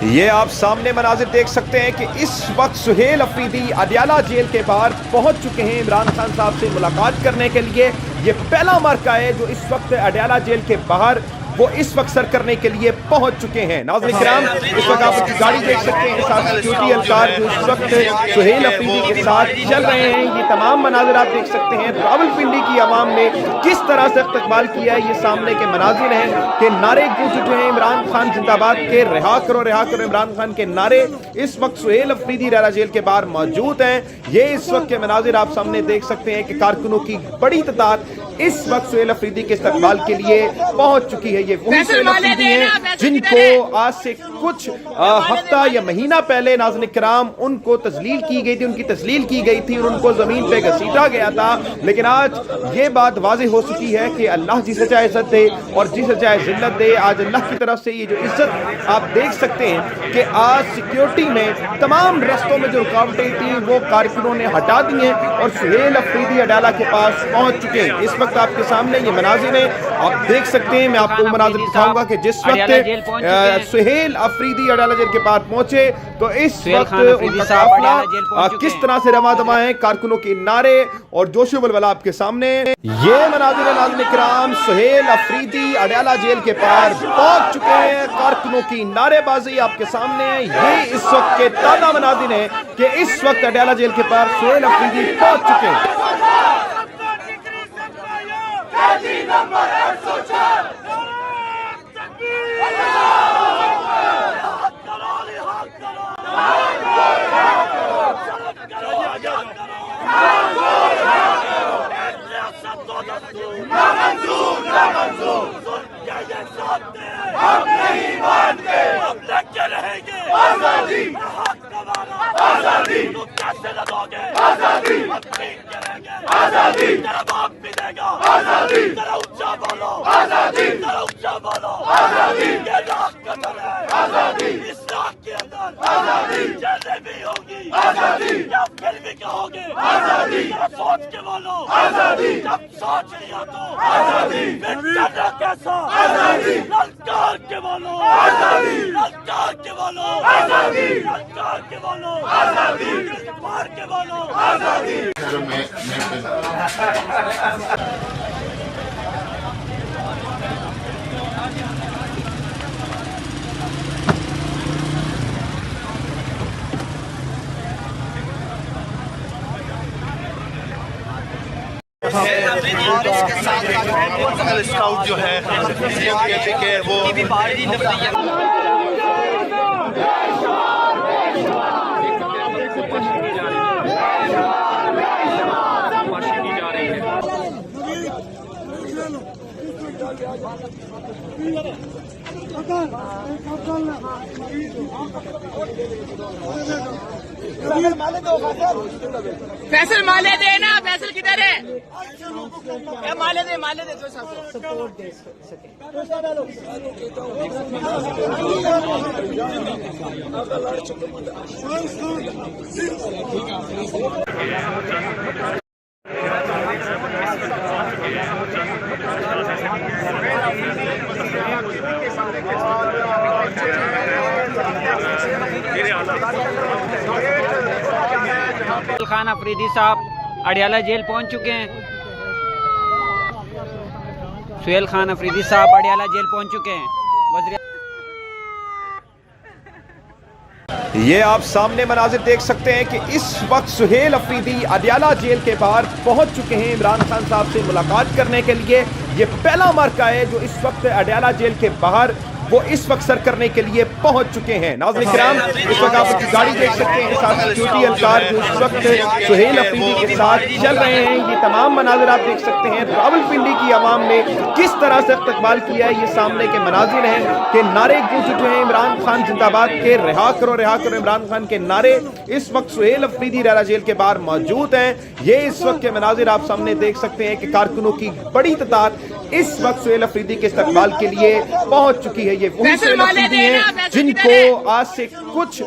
ये आप सामने मनाजिर देख सकते हैं कि इस वक्त सुहेल अफरीदी अडयाला जेल के बाहर पहुंच चुके हैं इमरान खान साहब से मुलाकात करने के लिए। ये पहला मौका है जो इस वक्त अडयाला जेल के बाहर वो इस वक्त सर करने के लिए पहुंच चुके हैं। नाज़रीन किराम, इस वक्त आप उसकी गाड़ी देख सकते हैं, साथ सिक्योरिटी एहलकार जो इस वक्त सुहेल अफरीदी के साथ चल रहे हैं। ये तमाम मनाजिर आप देख सकते हैं। रावलपिंडी की आवाम ने किस तरह से इस्तकबाल किया है, ये सामने के मनाजिर हैं कि नारे गूंज उठे हैं इमरान खान जिंदाबाद के, रिहा करो इमरान खान के नारे इस वक्त सुहेल अफरीदी अडयाला जेल के बाहर मौजूद हैं। ये इस वक्त के मनाजिर आप सामने देख सकते हैं कि कारकुनों की बड़ी तादाद इस वक्त सुहेल अफरीदी के इस्तकबाल के लिए पहुंच चुकी है। ये वही सुहेल अफरीदी हैं जिनको आज से कुछ हफ्ता या महीना पहले नाज़रीन किराम उनको तजलील की गई थी, उनकी तजलील की गई थी और उनको जमीन पे घसीटा गया था। लेकिन आज ये बात वाज़ेह हो चुकी है कि अल्लाह जिसे चाहे इज्जत दे और जिसे चाहे जिल्लत दे। आज अल्लाह की तरफ से ये जो इज्जत आप देख सकते हैं कि आज सिक्योरिटी में तमाम रस्तों में जो रुकावटें थी वो कारकुनों ने हटा दी हैं और सुहेल अफरीदी अडयाला के पास पहुंच चुके हैं। इस वक्त आपके सामने ये मनाजिर हैं, आप देख सकते हैं। मैं आपको मनाजिर दिखाऊंगा कि जिस वक्त सुहेल अफरीदी अडयाला जेल के पास पहुंचे तो इस वक्त उनका काफिला किस तरह से रवा दवा है, कारकुनों के नारे और जोशो बलबला आपके सामने। ये मनाजिर है नाज़रीन किराम, सुहेल अफरीदी अडयाला जेल के पार पहुंच चुके हैं, कारकुनों की नारेबाजी आपके सामने है। ये इस वक्त के ताजा मनाजिर हैं कि इस वक्त अडयाला जेल के पार सुहेल अफरीदी पहुंच चुके हैं। हम नहीं मानते, हम लड़के रहेंगे। आजादी, आजादी, तुम कैसे लगोगे? आजादी, हम ठीक करेंगे। आजादी, तेरा बाप भी देगा। आजादी, तेरा ऊंचा बोलो। आजादी, तेरा ऊंचा बोलो। आजादी, ये रात कदर है। आजादी, इस रात के अंदर आजादी जेलें भी होगी। आजादी, या फिर भी कहोगे आजादी, सोच के बोलो। आजादी, जब सोच लिया तो आजादी, फिर करना कैसा? आजादी, ललकार के बोलो। आजादी, ललकार के बोलो। आजादी, ललकार के बोलो। आजादी, मार के बोलो। आजादी। स्काउट जो है वो फैसल माले दे ना, फैसल किधर है? माले दे तो सपोर्ट दे सके। सुहेल खान अफरीदी साहब अडयाला जेल पहुंच चुके हैं। सुहेल खान अफरीदी साहब अडयाला जेल पहुंच चुके हैं। ये आप सामने मनाजिर देख सकते हैं कि इस वक्त सुहेल अफरीदी अडयाला जेल के बाहर पहुंच चुके हैं इमरान खान साहब से मुलाकात करने के लिए। ये पहला मौका है जो इस वक्त अडयाला जेल के बाहर वो इस वक्त सर करने के लिए पहुंच चुके हैं। नाज़रीन किराम, इस वक्त आप उसकी गाड़ी देख सकते हैं, साथ सिक्योरिटी एहलकार जो इस वक्त सुहेल अफरीदी के साथ चल रहे हैं। ये तमाम मनाजिर आप देख सकते हैं। रावलपिंडी की आवाम ने किस तरह से इस्तकबाल किया है, ये सामने के मनाजिर हैं कि नारे गूंज उठे हैं इमरान खान जिंदाबाद के, रिहा करो इमरान खान के नारे इस वक्त सुहेल अफरीदी अडयाला जेल के बाहर मौजूद हैं। ये इस वक्त के मनाजिर आप सामने देख सकते हैं कि कारकुनों की बड़ी तादाद इस वक्त सुहेल अफरीदी के इस्तकबाल के लिए पहुंच चुकी है। ये वही सुहेल अफरीदी हैं जिनको आज से कुछ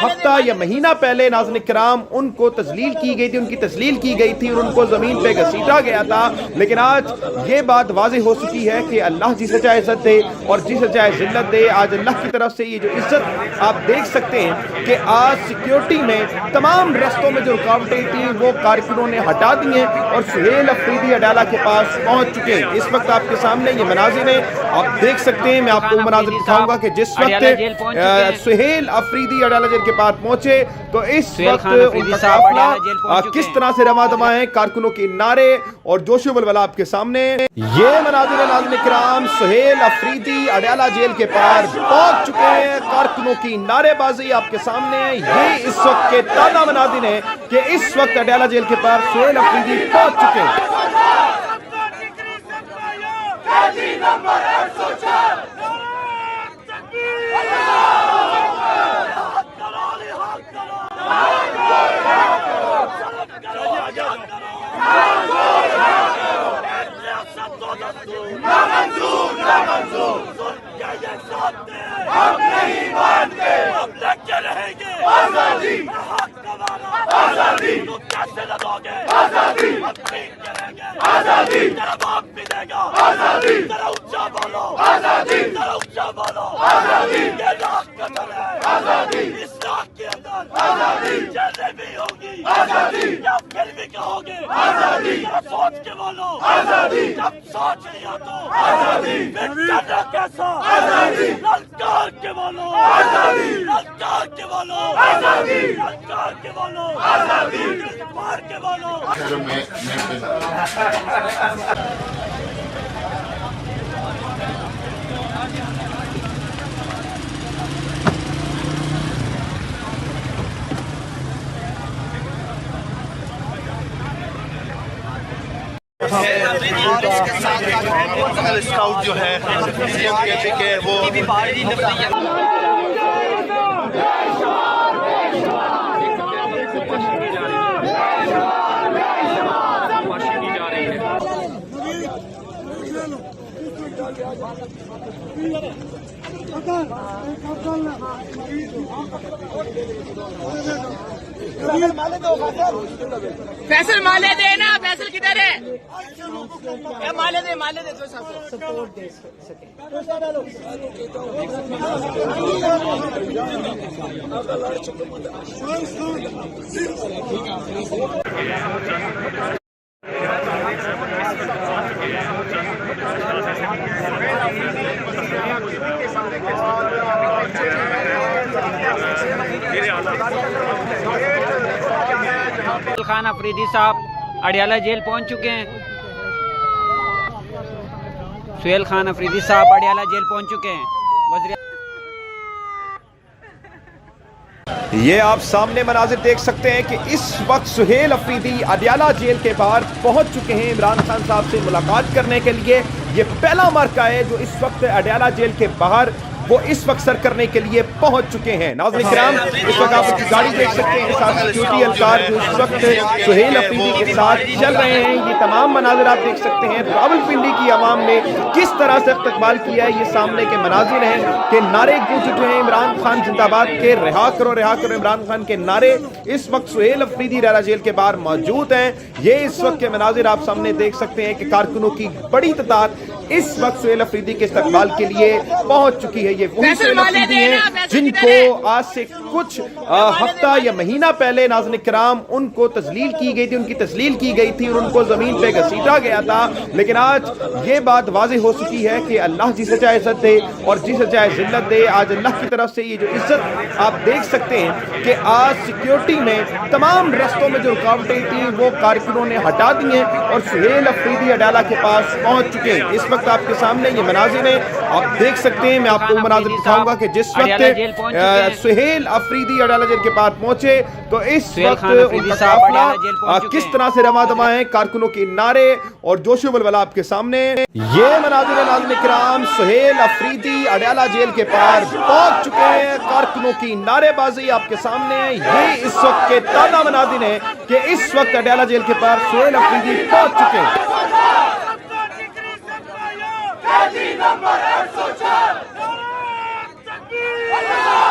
हफ्ता या महीना पहले नाज़रीन किराम उनको तस्लील की गई थी, उनकी तस्लील की गई थी और उनको जमीन पे घसीटा गया था। लेकिन आज ये बात वाज़ेह हो चुकी है कि अल्लाह जिसे चाहे इज्जत दे और जिसे चाहे जिल्लत दे। आज अल्लाह की तरफ से ये जो इज्जत आप देख सकते हैं कि आज सिक्योरिटी में तमाम रस्तों में जो रुकावटें थी वो कारकुनों ने हटा दी हैं और सुहेल अफरीदी अडाला के पास पहुंच चुके हैं। इस वक्त आपके सामने ये मनाजिर है, आप देख सकते हैं। मैं आपको मनाजिर दिखाऊंगा कि जिस वक्त सुहेल अफरीदी अडाला जेल के पास पहुंचे तो इस वक्त उनका काफिला किस तरह से रवा दवा है, कारकुनों के नारे और जोशो बलबला आपके सामने। ये मनाजिर है नाज़रीन किराम, सुहेल अफरीदी अडाला जेल के पार पहुंच चुके हैं, कारकुनों की नारेबाजी आपके सामने है। ये इस वक्त के ताजा मनाजिर है कि इस वक्त अडाला जेल के पार सुहेल अफरीदी पहुंच चुके हैं। हम नहीं मानते, हम लड़के रहेंगे आजादी, आजादी, तुम कैसे लड़ोगे आजादी, हम ठीक करेंगे आजादी, तेरा बाप भी देगा आजादी, तेरा ऊंचा बोलो आजादी, तेरा ऊंचा बोलो आजादी, ये रात कदर है आजादी, इस रात के अंदर आजादी, जेलें भी होगी आजादी, या फिर भी कहोगे आजादी, तेरा सोच के बोलो आजादी, जब सोच लिया तो आजादी, करना कैसा आजादी, ललकार के बोलो आजादी, ललकार के बोलो आजादी, ललकार के बोलो आजादी, मार के बोलो। स्काउट जो है वो फैसल माले दे ना, फैसल किधर है? माले दे तो सपोर्ट दे सके। खान अफरीदी साहब अडियाला जेल पहुंच चुके हैं। सुहेल खान अफरीदी साहब अडियाला जेल पहुंच चुके हैं। ये आप सामने मनाजिर देख सकते हैं कि इस वक्त सुहेल अफरीदी अडियाला जेल के बाहर पहुंच चुके हैं इमरान खान साहब से मुलाकात करने के लिए। ये पहला मौका है जो इस वक्त अडियाला जेल के बाहर वो इस वक्त सर करने के लिए पहुंच चुके हैं। नाज़रीन किराम, इस वक्त आप उसकी गाड़ी देख सकते हैं, साथ सिक्योरिटी एहलकार जो इस वक्त सुहेल अफरीदी के साथ चल रहे हैं। ये तमाम मनाजिर आप देख सकते हैं। रावलपिंडी की आवाम ने किस तरह से इस्तकबाल किया है, ये सामने के मनाजिर हैं कि नारे गूंज उठे हैं इमरान खान जिंदाबाद के, रिहा करो इमरान खान के नारे इस वक्त सुहेल अफरीदी अडियाला जेल के बाहर मौजूद हैं। ये इस वक्त के मनाजिर आप सामने देख सकते हैं कि कारकुनों की बड़ी तादाद इस वक्त सुहेल अफरीदी के इस्तकबाल के लिए पहुंच चुकी है। ये वही सुहेल अफरीदी हैं जिनको आज से कुछ हफ्ता या महीना पहले नाज़रीन किराम उनको तस्लील की गई थी, उनकी तस्लील की गई थी और उनको जमीन पे घसीटा गया था। लेकिन आज ये बात वाज़ेह हो चुकी है कि अल्लाह जिसे चाहे इज्जत दे और जिसे चाहे जिल्लत दे। आज अल्लाह की तरफ से ये जो इज्जत आप देख सकते हैं कि आज सिक्योरिटी में तमाम रस्तों में जो रुकावटें थी वो कारकुनों ने हटा दी हैं और सुहेल अफरीदी अडाला के पास पहुंच चुके हैं। इस वक्त आपके सामने ये मनाजिर है, आप देख सकते हैं। मैं आपको मनाजिर दिखाऊंगा कि जिस वक्त सुहेल अफरीदी अडाला जेल के पास पहुंचे तो इस वक्त उनका काफिला किस तरह से रवा दवा है, कारकुनों के नारे और जोशो बलबला आपके सामने। ये मनाजिर है नाज़रीन किराम, सुहेल अफरीदी अडाला जेल के पार पहुंच चुके हैं, कारकुनों की नारेबाजी आपके सामने है। ये इस वक्त के ताजा मनाजिर है कि इस वक्त अडाला जेल के पार सुहेल अफरीदी पहुंच चुके हैं। नंबर 104 तकबीर